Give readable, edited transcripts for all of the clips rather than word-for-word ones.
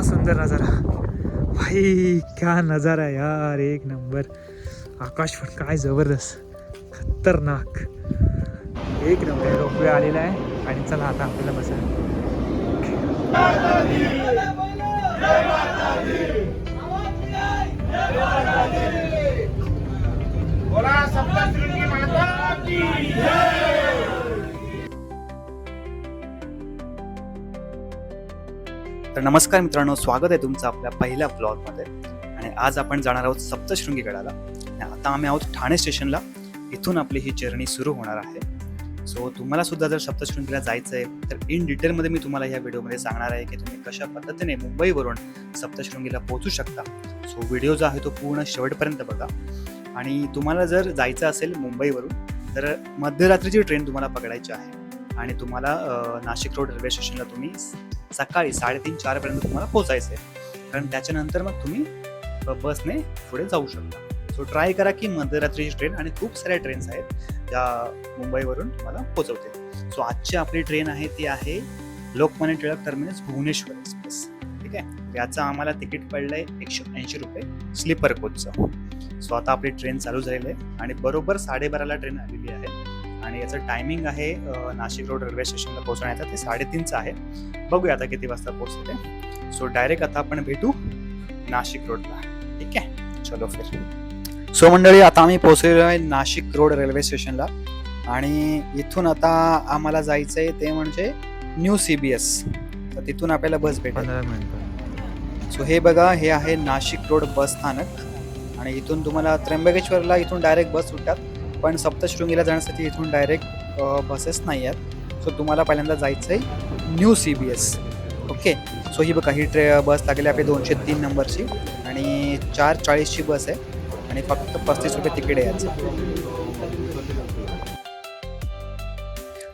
क्या सुंदर नज़ारा भाई, क्या नज़ारा यार, एक नंबर. आकाश पण काय जबरदस्त, खतरनाक, एक नंबर. रोपवे आलेला आहे आणि चला आता आपल्याला बसायला. तर नमस्कार मित्रांनो, स्वागत आहे तुमचं आपल्या पहिल्या ब्लॉगमध्ये. आणि आज आपण जाणार आहोत सप्तशृंगी गडाला. आता आम्ही आहोत ठाणे स्टेशनला. इथून आपली ही जर्नी सुरू होणार आहे. सो तुम्हाला सुद्धा जर सप्तशृंगीला जायचं आहे तर इन डिटेलमध्ये मी तुम्हाला या व्हिडिओमध्ये सांगणार आहे की तुम्ही कशा पद्धतीने मुंबईवरून सप्तशृंगीला पोहोचू शकता. सो व्हिडिओ जो आहे तो पूर्ण शेवटपर्यंत बघा. आणि तुम्हाला जर जायचं असेल मुंबईवरून तर मध्यरात्रीची ट्रेन तुम्हाला पकडायची आहे आणि तुम्हाला नाशिक रोड रेल्वे स्टेशनला तुम्ही सकाळी 3:30-4 पर्यंत तुम्हाला पोहोचायचं आहे. कारण त्याच्यानंतर मग तुम्ही बसने पुढे जाऊ शकता. सो ट्राय करा की मध्यरात्रीची ट्रेन, आणि खूप साऱ्या ट्रेन्स आहेत ज्या मुंबईवरून तुम्हाला पोहोचवते. सो आजची आपली ट्रेन आहे ती आहे लोकमान्य टिळक टर्मिनस भुवनेश्वर एक्सप्रेस. ठीक आहे, याचं आम्हाला तिकीट पडलंय 180 रुपये स्लीपर कोचचं. सो आता आपली ट्रेन चालू झालेली आहे आणि बरोबर 12:30ला ट्रेन आलेली आहे. आणि याचं टायमिंग आहे नाशिक रोड रेल्वे स्टेशनला पोहोचण्याचं ते 3:30चं आहे. बघूया आता किती वाजता पोहोचते. सो डायरेक्ट आता आपण भेटू नाशिक रोडला. ठीक आहे, चलो फिर. सो मंडळी, आता आम्ही पोहोचलेलो आहे नाशिक रोड रेल्वे स्टेशनला आणि इथून आता आम्हाला जायचं आहे ते म्हणजे न्यू CBS. तर तिथून आपल्याला बस भेटेल. 15 मिनिटं. सो हे बघा, हे आहे नाशिक रोड बस स्थानक आणि इथून तुम्हाला त्र्यंबकेश्वरला इथून डायरेक्ट बस सुटतात. पण सप्तशृंगीला जाण्यासाठी इथून डायरेक्ट बसेस नाही आहेत. सो तुम्हाला पहिल्यांदा जायचं आहे न्यू CBS. ओके, सो ही बघा, ही बस लागेली आपली 203 नंबरची आणि 4:40ची बस आहे आणि फक्त 35 रुपये तिकीट आहे याचं.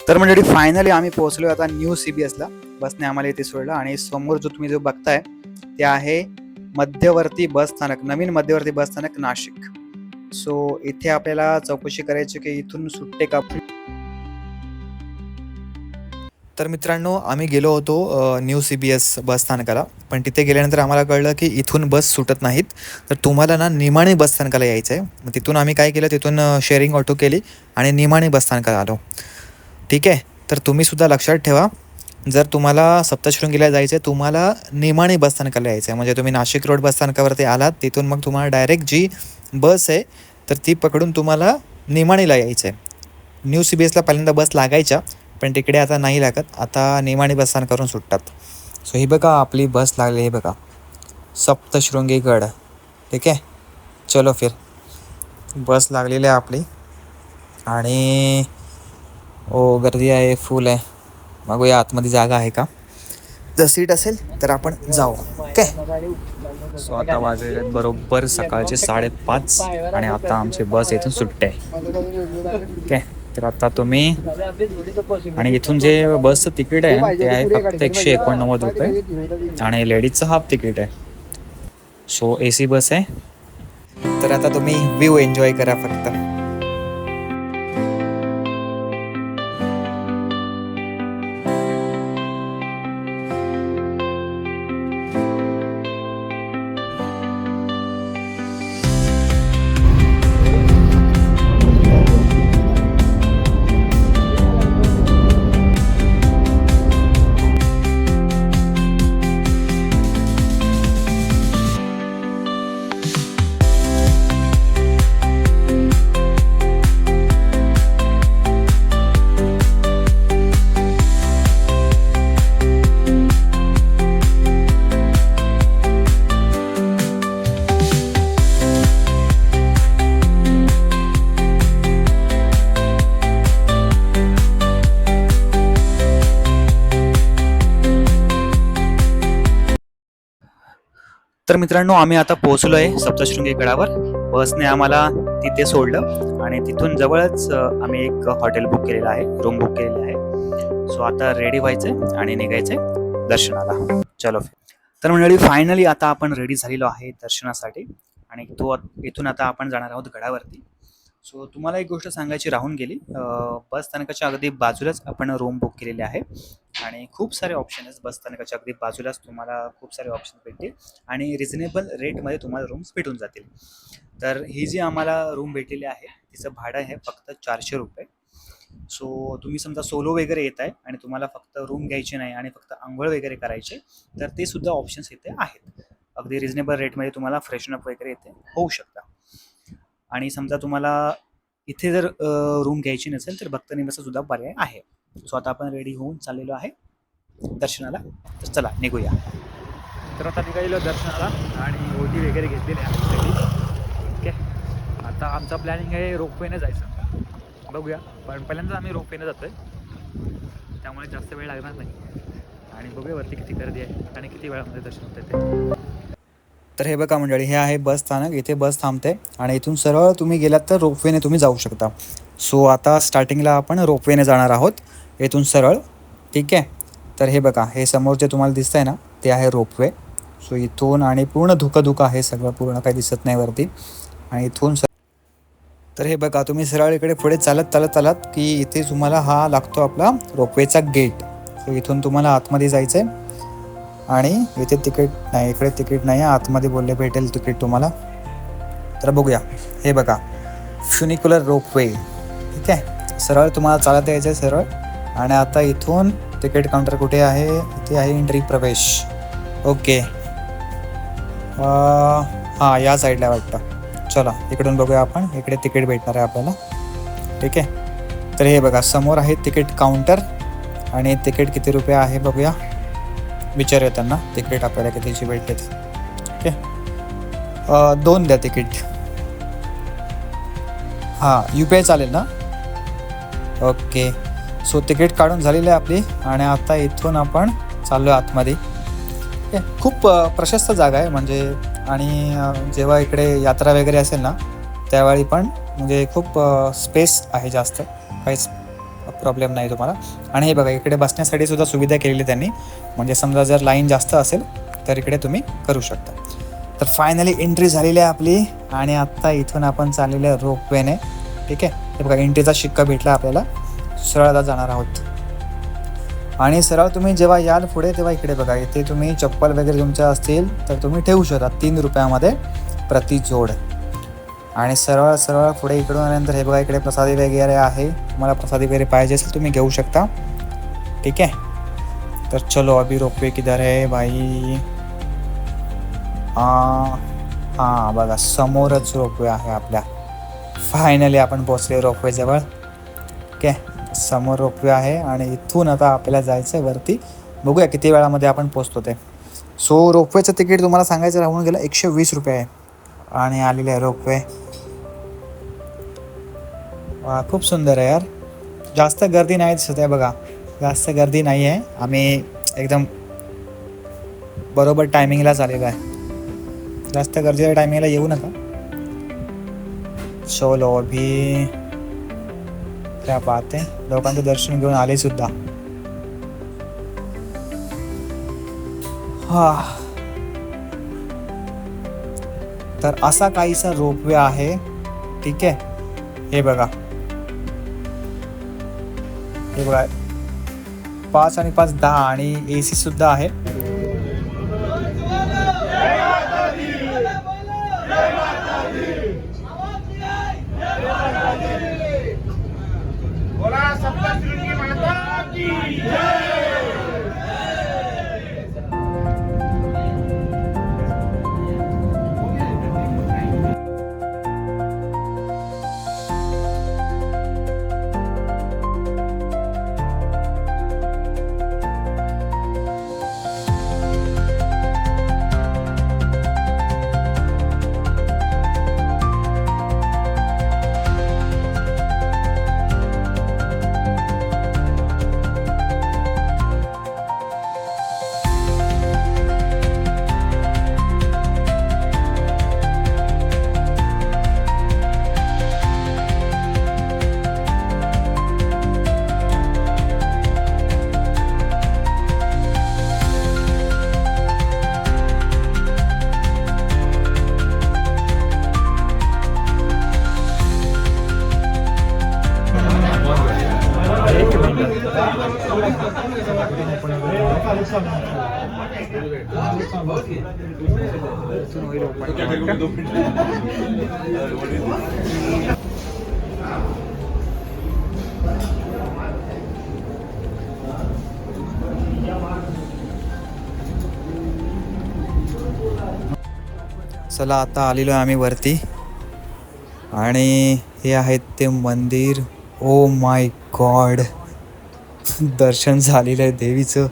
तर म्हणजे फायनली आम्ही पोहोचलो आता न्यू CBSला. बसने आम्हाला इथे सोडलं आणि समोर जो तुम्ही बघताय ते आहे मध्यवर्ती बस स्थानक, नवीन मध्यवर्ती बस स्थानक नाशिक. सो इथे आपल्याला चौकशी करायची की इथून सुटते का. तर मित्रांनो, आम्ही गेलो होतो न्यू CBS बस स्थानकाला, पण तिथे गेल्यानंतर आम्हाला कळलं की इथून बस सुटत नाहीत. तर तुम्हाला ना निमाणी बस स्थानकाला यायचं आहे. मग तिथून आम्ही काय केलं, तिथून शेअरिंग ऑटो केली आणि निमाणी बस स्थानकाला आलो. ठीक आहे, तर तुम्हीसुद्धा लक्षात ठेवा, जर तुम्हाला सप्तशृंगीला जायचं आहे तुम्हाला निमाणी बस स्थानकाला यायचं आहे. म्हणजे तुम्ही नाशिक रोड बस स्थानकावरती आलात, तिथून मग तुम्हाला डायरेक्ट जी बस आहे तर ती पकडून तुम्हाला निमाणीला यायचं आहे. न्यू CBSला पहिल्यांदा बस लागायच्या, पण तिकडे आता नाही लागत, आता निमाणी बस स्थानकावरून सुटतात. सो ही बघा आपली बस लागली आहे बघा, सप्तशृंगी गड. ठीक आहे, चलो फिर. बस लागलेली आहे आपली आणि गर्दी आहे, फुल आहे. बघूया आतमध्ये जागा आहे का, जर सीट असेल तर आपण जाऊ. ओके. सो आता वाजले बरोबर सकाळचे 5:30 आणि आता आमची बस इथून सुटते. ओके, तर आता तुम्ही, आणि इथून जे बसचं तिकीट आहे ते आहे फक्त 189 रुपये आणि लेडीजचं हाफ तिकीट आहे. सो AC बस आहे, तर आता तुम्ही व्ह्यू एन्जॉय करा फक्त. तर मित्रांनो, आम्ही आता पोहोचलो आहे सप्तशृंगी गडावर. बसने आम्हाला तिथे सोडलं आणि तिथून जवळच आम्ही एक हॉटेल बुक केलेलं आहे, रूम बुक केलेली आहे. सो आता रेडी व्हायचंय आणि निघायचंय दर्शनाला. चलो. तर मंडळी, फायनली आता आपण रेडी झालेलो आहे दर्शनासाठी आणि इथून आता आपण जाणार आहोत गडावरती. सो तुम्हाला एक गोष्ट सांगायची राहून गेली, बस स्थानकाच्या अगदी बाजूलाच आपण रूम बुक केलेले आहे आणि खूप सारे ऑप्शन आहेत. बस स्थानकाच्या अगदी बाजूलाच तुम्हाला खूप सारे ऑप्शन भेटतील आणि रिझनेबल रेटमध्ये तुम्हाला रूम्स भेटून जातील. तर ही जी आम्हाला रूम भेटलेली आहे तिचं भाडं आहे फक्त 400 रुपये. सो तुम्ही समजा सोलो वगैरे येत आहे आणि तुम्हाला फक्त रूम घ्यायची नाही आणि फक्त अंघोळ वगैरे करायचे, तर ते सुद्धा ऑप्शन्स इथे आहेत. अगदी रिजनेबल रेटमध्ये तुम्हाला फ्रेशनअप वगैरे इथे होऊ शकता. आणि समजा तुम्हाला इथे जर रूम घ्यायची नसेल तर भक्त निवासाचा सुद्धा पर्याय आहे. सो आता आपण रेडी होऊन चाललेलो आहे दर्शनाला. तर चला निघूया. तर आता निघालेलो दर्शनाला आणि ओटी वगैरे घेतलेली आहे सगळी. ठीक आहे, आता आमचा प्लॅनिंग आहे रोपवेने जायचं. बघूया, पण पहिल्यांदा आम्ही रोपवेने जातो आहे, त्यामुळे जास्त वेळ लागणार नाही. आणि बघूया वरती किती गर्दी आहे आणि किती वेळामध्ये दर्शन होतं ते. तर हे बघा मंडळी, हे आहे बस स्थानक. इथे बस थांबते आणि इथून सरळ तुम्ही गेलात तर रोपवेने तुम्ही जाऊ शकता. सो आता स्टार्टिंगला आपण रोपवेने जाणार आहोत इथून सरळ. ठीक आहे, तर हे बघा, हे समोर जे तुम्हाला दिसतंय ना ते आहे रोपवे. सो इथून आणि पूर्ण धुकं आहे सगळं, पूर्ण काही दिसत नाही वरती. आणि इथून तर हे बघा, तुम्ही सरळ इकडे पुढे चालत की इथे तुम्हाला हा लागतो आपला रोपवेचा गेट. सो इथून तुम्हाला आतमध्ये जायचं आहे आणि इथे तिकीट नाही, इकडे तिकीट नाही आहे, आतमध्ये बोलले भेटेल तिकीट तुम्हाला. तर बघूया, हे बघा फ्युनिक्युलर रोपवे. ठीक आहे, सरळ तुम्हाला चालत यायचं आहे सरळ. आणि आता इथून तिकीट काउंटर कुठे आहे? इथे आहे एंट्री प्रवेश. ओके, हां या साईडला वाटतं. चला इकडून बघूया आपण, इकडे तिकीट भेटणार आहे आपल्याला. ठीक आहे, तर हे बघा समोर आहे तिकीट काउंटर आणि तिकीट किती रुपये आहे बघूया. विचारूया त्यांना तिकीट आपल्याला कितीची भेटते. ओके, 2 द्या तिकीट. हां UPI चालेल ना? ओके, सो तिकीट काढून झालेली आहे आपली आणि आता इथून आपण चाललो आहे आतमध्ये. खूप प्रशस्त जागा आहे म्हणजे. आणि जेव्हा इकडे यात्रा वगैरे असेल ना त्यावेळी पण म्हणजे खूप स्पेस आहे, जास्त काहीच प्रॉब्लेम नाही तुम्हाला. आणि हे बघा, इकडे बसण्यासाठी सुद्धा सुविधा केलेली त्यांनी, म्हणजे समजा जर लाईन जास्त असेल तर इकडे तुम्ही करू शकता. तर फायनली एंट्री झालेली आहे आपली आणि आत्ता इथून आपण चाललेलं आहे रोपवेने. ठीक आहे, हे बघा एंट्रीचा शिक्का भेटला आपल्याला. सरळ जाणार आहोत आणि सरळ तुम्ही जेव्हा याल पुढे तेव्हा इकडे बघा, इथे तुम्ही चप्पल वगैरे तुमच्या असतील तर तुम्ही ठेवू शकता 3 रुपयामध्ये प्रति जोड. आणि सरळ पुढे इकडून आल्यानंतर हे बघा, इकडे प्रसादी वगैरे आहे. तुम्हाला प्रसादी वगैरे पाहिजे असेल तुम्ही घेऊ शकता. ठीक आहे, तर चलो अभी रोपवे किधर है भाई? हां बघा समोरच रोपवे आहे आपल्या. फायनली आपण पोहोचले रोपवेजवळ. ओके, समोर रोपवे आहे आणि इथून आता आपल्याला जायचं आहे वरती. बघूया किती वेळामध्ये आपण पोहोचतो ते. सो रोपवेचं तिकीट तुम्हाला सांगायचं राहून गेलं, 120 रुपये आहे. आणि आलेले आहे रोपवे. वा खूप सुंदर आहे यार. जास्त गर्दी नाही दिसत आहे बघा, जास्त गर्दी नाही आहे. आम्ही एकदम बरोबर टायमिंगलाच आलेलो आहे. जास्त गर्दीच्या टायमिंगला येऊ नका. चलो अभी क्या बात आहे, लोकांचं दर्शन घेऊन आले सुद्धा. तर असा काहीसा रोपवे आहे. ठीक आहे, हे बघा 5 आणि 5 10 आणि AC सुद्धा आहे. इथून होईल open. चला आता आलेलो आहे आम्ही वरती आणि हे आहेत ते मंदिर. ओ माय गॉड, दर्शन झालेलं आहे देवीचं.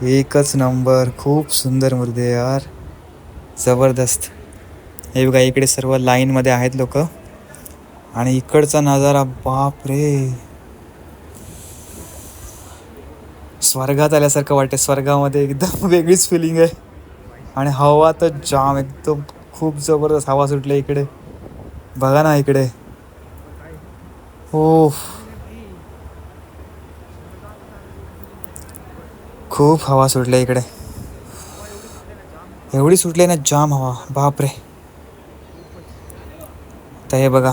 एकच नंबर, खूप सुंदर मूर्ती आहे यार, जबरदस्त. हे बघा इकडे सर्व लाईनमध्ये आहेत लोक आणि इकडचा नजारा बाप रे, स्वर्गात आल्यासारखं वाटते. स्वर्गामध्ये एकदम वेगळीच फिलिंग आहे. आणि हवा तर जाम, एकदम खूप जबरदस्त हवा सुटली इकडे. बघा ना इकडे, हो खूप हवा सुटली इकडे, एवढी सुटली ना जाम हवा, बापरे. तर हे बघा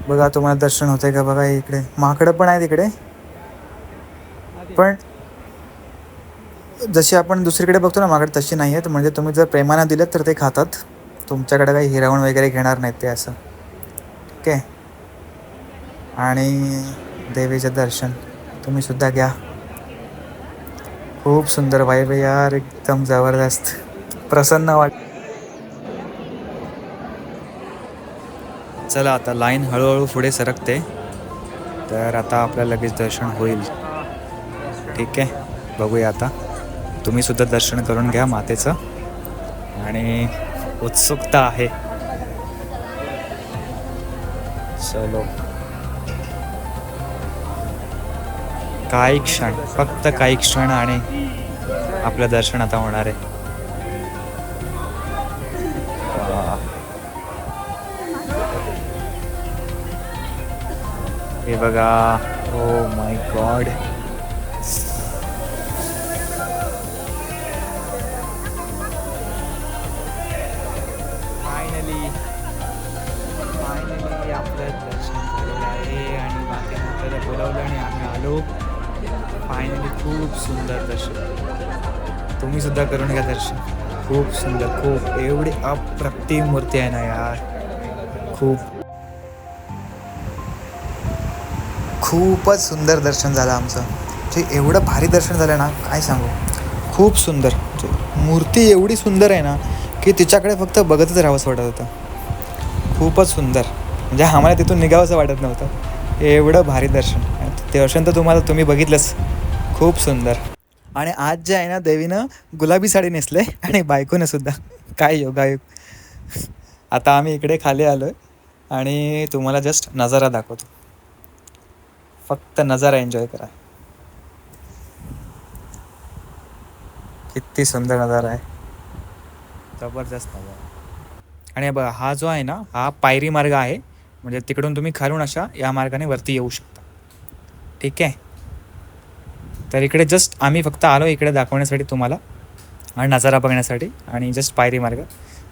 बघा तुम्हाला दर्शन होतंय का बघा. इकडे माकडं पण आहेत इकडे, पण जशी आपण दुसरीकडे बघतो ना माकडं तशी नाही आहेत. म्हणजे तुम्ही जर प्रेमानं दिलं तर ते खातात, तुमच्याकडे काही हिरावण वगैरे घेणार नाहीत ते असं. ठीक आहे. आणि देवीचं दर्शन तुम्ही सुद्धा घ्या, खूप सुंदर वाईब आहे यार, एकदम जबरदस्त, प्रसन्न वाट. चला आता लाईन हळूहळू पुढे सरकते, तर आता आपल्याला लगेच दर्शन होईल. ठीक आहे, बघूया आता. तुम्ही सुद्धा दर्शन करून घ्या मातेचं, आणि उत्सुकता आहे. चलो, काही क्षण, फक्त काही क्षण, आणि आपलं दर्शन आता होणार आहे. हे बघा, ओ माय गॉड, फायनली आपलं दर्शन झालेलं आहे आणि मातेने आपल्याला बोलावलं आणि आम्ही आलो. फायनली खूप सुंदर दर्शन, तुम्ही सुद्धा करून घ्या दर्शन. खूप सुंदर, खूप, एवढी अप्रतिम मूर्ती आहे ना यार, खूपच सुंदर दर्शन झालं आमचं. जे एवढं भारी दर्शन झालं ना, काय सांगू, खूप सुंदर. मूर्ती एवढी सुंदर आहे ना की तिच्याकडे फक्त बघतच राहावंसं वाटत होतं. खूपच सुंदर, म्हणजे आम्हाला तिथून निघावंसं वाटत नव्हतं, एवढं भारी दर्शन. दर्शन तर तुम्ही बघितलंच, खूप सुंदर. आणि आज जे आहे ना, देवीनं गुलाबी साडी नेसले आणि बायकोने सुद्धा, काय योगायोग. आता आम्ही इकडे खाली आलो आहे आणि तुम्हाला जस्ट नजारा दाखवतो, फक्त नजारा एन्जॉय करा. किती सुंदर नजारा आहे, जबरदस्त नजारा. आणि बघा हा जो आहे ना, हा पायरी मार्ग आहे, म्हणजे तिकडून तुम्ही खालून अशा या मार्गाने वरती येऊ शकता. ठीक आहे, तर इकडे जस्ट आम्ही फक्त आलो इकडे दाखवण्यासाठी तुम्हाला आणि नजारा बघण्यासाठी, आणि जस्ट पायरी मार्ग.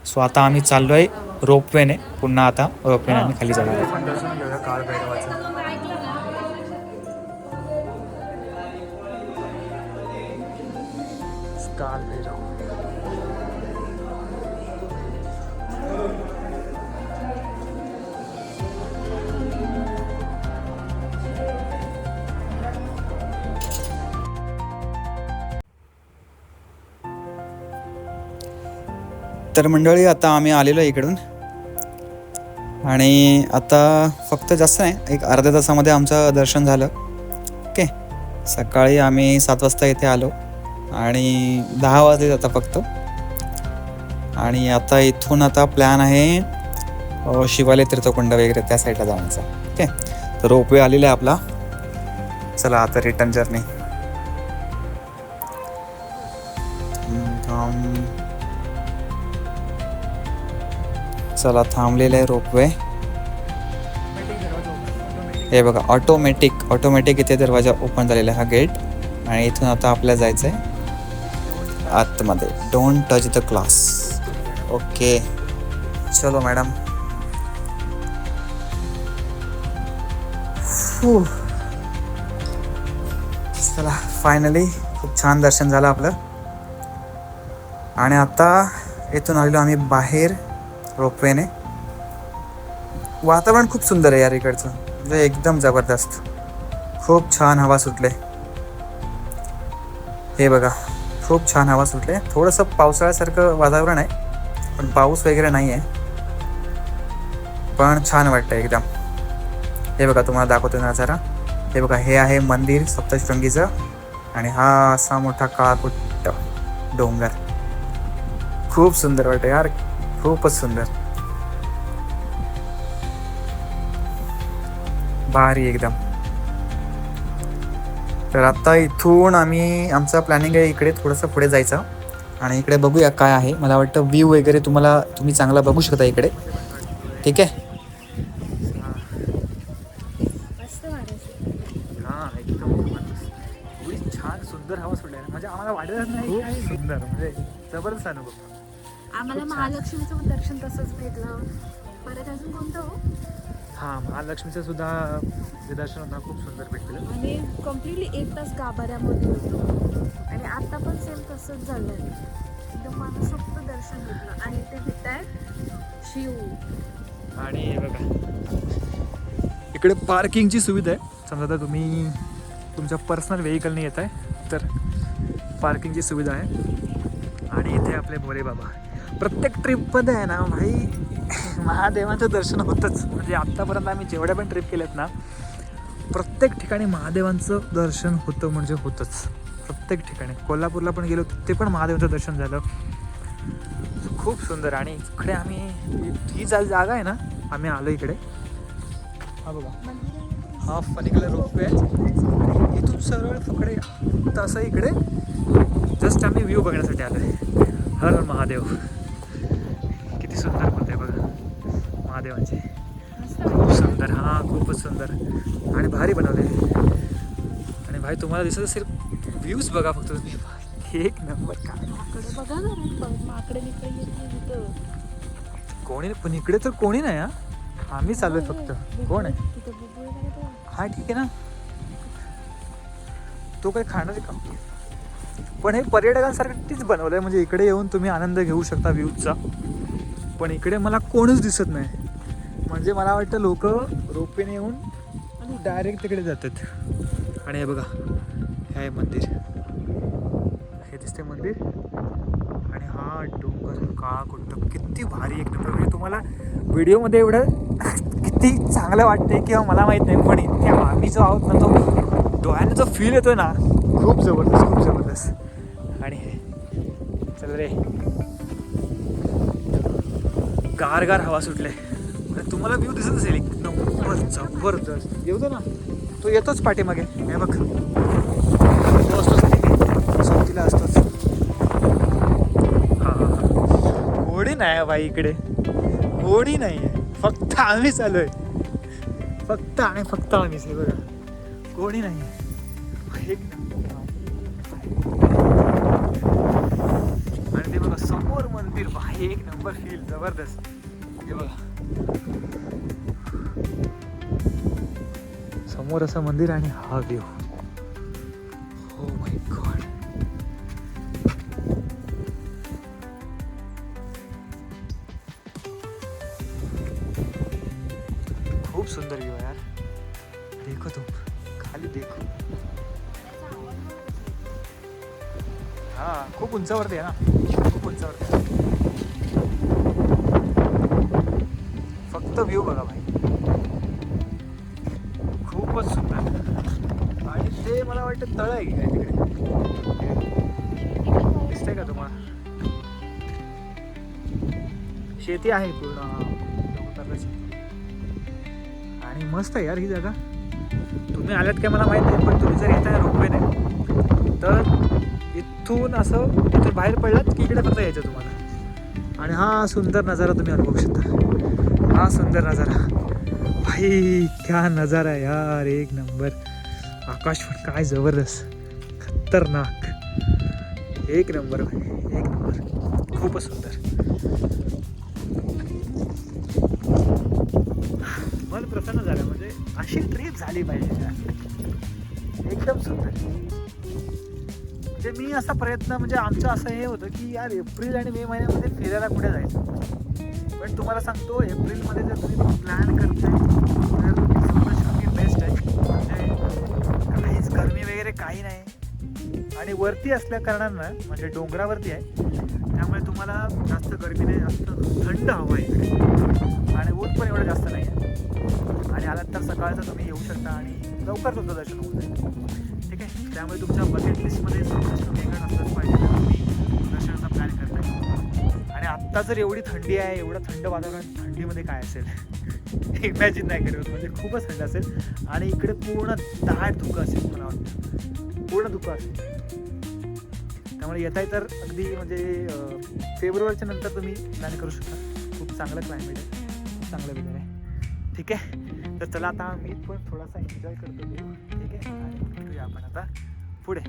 सो आता आम्ही चाललो आहे रोपवेने, पुन्हा आता रोपवेने आम्ही खाली जाणार आहे. काल भैरव. तर मंडळी, आता आम्ही आलेलो आहे इकडून, आणि आता फक्त जास्त नाही, एक अर्ध्या तासामध्ये आमचं दर्शन झालं. ओके, सकाळी आम्ही 7 वाजता इथे आलो आणि 10 वाजले आता फक्त. आणि आता इथून आता प्लॅन आहे शिवालय तीर्थकुंड वगैरे त्या साईडला जाण्याचा. ओके, तर रोपवे आलेला आहे आपला. चला आता रिटर्न जर्नी. चला थांबलेलं आहे रोपवे. हे बघा, ऑटोमॅटिक इथे दरवाजा ओपन झालेला आहे, हा गेट. आणि इथून आता आपल्याला जायचं आहे आतमध्ये. Don't touch the glass. Okay, चलो मॅडम. चला फायनली खूप छान दर्शन झालं आपलं. आणि आता इथून आलेलो आम्ही बाहेर रोपवेने. वातावरण खूप सुंदर आहे यार इकडचं, म्हणजे एकदम जबरदस्त. खूप छान हवा सुटले. हे बघा खूप छान हवा सुटले. थोडंसं पावसाळ्यासारखं वातावरण आहे, पण पाऊस वगैरे नाही आहे, पण छान वाटतं एकदम. हे बघा तुम्हाला दाखवतो नजारा. हे बघा हे आहे मंदिर सप्तशृंगीचं, आणि हा असा मोठा काळाकुट्ट डोंगर. खूप सुंदर वाटतं यार, खूपच सुंदर, भारी एकदम. तर आता इथून आमचा प्लॅनिंग आहे इकडे थोडंसं पुढे जायचं, आणि इकडे बघूया काय आहे. मला वाटतं व्ह्यू वगैरे तुम्ही चांगला बघू शकता इकडे. ठीक आहे. हां एकदम एवढी छान सुंदर हवा सुटली म्हणजे आम्हाला वाटत नाही काय सुंदर, म्हणजे जबरदस्त अनुभव. आम्हाला महालक्ष्मीचं दर्शन तसंच भेटलं. परत अजून कोणतं हो? हां महालक्ष्मीचं सुद्धा जे दर्शन होतं खूप सुंदर भेटलं. आणि कम्प्लिटली 1 तास गाभाऱ्यामध्ये होतो, आणि आता पण सेम तसंच झालं आहे. एकदम मनसोक्त दर्शन घेतलं, आणि ते भेटतायत शिव. आणि हे बघा इकडे पार्किंगची सुविधा आहे. समजा तर तुम्ही तुमच्या पर्सनल व्हेकलने येत आहे तर पार्किंगची सुविधा आहे. आणि इथे आपले भोले बाबा. प्रत्येक ट्रिपमध्ये आहे ना भाई महादेवांचं दर्शन होतंच. म्हणजे आत्तापर्यंत आम्ही जेवढ्या पण ट्रिप केल्यात ना, प्रत्येक ठिकाणी महादेवांचं दर्शन होतं म्हणजे होतंच. प्रत्येक ठिकाणी कोल्हापूरला पण गेलो ते पण महादेवांचं दर्शन झालं. खूप सुंदर. आणि इकडे ही जागा आहे ना, आम्ही आलो इकडे. हा बघा हा फनिकलर रोपवे आहे. इथून सरळ पकडे तसं इकडे जस्ट आम्ही व्ह्यू बघण्यासाठी आलो आहे. हर महादेव. किती सुंदर बोलते बघा महादेवांचे. खूप सुंदर. हां खूपच सुंदर आणि भारी बनवले. आणि भाई तुम्हाला दिसत असेल व्ह्यूज बघा फक्त तुम्ही. एक नंबर. काय माकडे बघा ना, माकडे तिथं कोणी पण इकडे तर कोणी नाही. हा आम्ही चालू आहे फक्त. कोण आहे? तिथं बुबुळ आहे का? हा ठीक आहे ना, तो काही खाणार आहे का? पण हे पर्यटकांसाठीच बनवलं आहे, म्हणजे इकडे येऊन तुम्ही आनंद घेऊ शकता व्ह्यूजचा. पण इकडे मला कोणच दिसत नाही. म्हणजे मला वाटतं लोक रोपवेने येऊन आणि डायरेक्ट तिकडे जातात. आणि हे बघा हे आहे मंदिर. हे दिसते मंदिर. आणि हा डोंगर काळाकुट्ट किती भारी एक नंबर. म्हणजे तुम्हाला व्हिडिओमध्ये एवढं किती चांगलं वाटतंय किंवा मला माहीत नाही, पण इथे आम्ही जो आहोत ना, तो डोळ्याने जो फील येतोय ना, खूप जबरदस्त, खूप जबरदस्त. आणि हे चल रे, गार हवा सुटले. आणि तुम्हाला व्ह्यू दिसत असेल एक नंबर जबरदस्त. येऊ ना, तो येतोच पाठीमागे. हे बघ तो असतोच, सोबतीला असतोच. हां होडी नाही बाई इकडे, होडी नाही आहे. फक्त आम्ही चालू आहे, फक्त आम्हीच. हे बघा कोणी नाही आहे. आणि ते बघा समोर मंदिर. भाई एक नंबर फील जबरदस्त. हे बघा समोर असं मंदिर आणि हा व्ह्यू. Oh my God. खूप सुंदर व्ह्यू यार. देखो तुम खाली देखो. हा खूप उंचावरती आहे ना, खूप उंचावरती आहे. फक्त व्ह्यू बघा भाई, खूपच सुंदर. आणि ते मला वाटतं तळ आहे की काय तिकडे, दिसतंय का तुम्हाला? शेती आहे पूर्ण. आणि मस्त आहे यार ही जागा. तुम्ही आलात काय मला माहीत नाही, पण तुम्ही जर येत आहे रोपवेने तर इथून बाहेर पडलात की इकडे फक्त यायचं तुम्हाला. आणि हा सुंदर नजारा तुम्ही अनुभवू शकता. हा सुंदर नजारा भाई, क्या नजारा है यार, एक नंबर. आकाश पण काय जबरदस्त, खतरनाक. एक नंबर भाई, एक नंबर. खूपच सुंदर. मन प्रसन्न झालं. म्हणजे अशी ट्रिप झाली पाहिजे, एकदम सुंदर. म्हणजे मी असा प्रयत्न म्हणजे आमचं असं हे होतं की यार एप्रिल आणि मे महिन्यामध्ये फिरायला कुठे जायचं. पण तुम्हाला सांगतो एप्रिलमध्ये जर तुम्ही प्लॅन करताय तर सप्तशृंगी बेस्ट आहे. म्हणजे काहीच गरमी वगैरे काही नाही आणि वरती असल्या कारणानं म्हणजे डोंगरावरती आहे त्यामुळे तुम्हाला जास्त गरमी नाही, जास्त थंड हवा आहे इकडे आणि ऊन पण एवढं जास्त नाही आहे. आणि आलात तर सकाळचं तुम्ही येऊ शकता आणि लवकर तुमचं दर्शन होऊन जाईल. ठीक आहे, त्यामुळे तुमच्या बकेट लिस्टमध्ये सप्तशृंगीकडे असलंच पाहिजे तर तुम्ही दर्शनाचा प्लॅन करताय. आणि आत्ता जर एवढी थंडी आहे, एवढं थंड वातावरण, थंडीमध्ये काय असेल इमॅजिन नाही करत. म्हणजे खूपच थंड असेल आणि इकडे पूर्ण दाट धुकं असेल, मला वाटतं पूर्ण धुकं असेल. त्यामुळे येत आहे तर अगदी म्हणजे फेब्रुवारीच्या नंतर तुम्ही प्लॅन करू शकता. खूप चांगलं क्लायमेट आहे, खूप चांगलं वेदर आहे. ठीक आहे, तर चला आता मी पण थोडासा एन्जॉय करतो. ठीक आहे, आणि भेटूया आपण आता पुढे.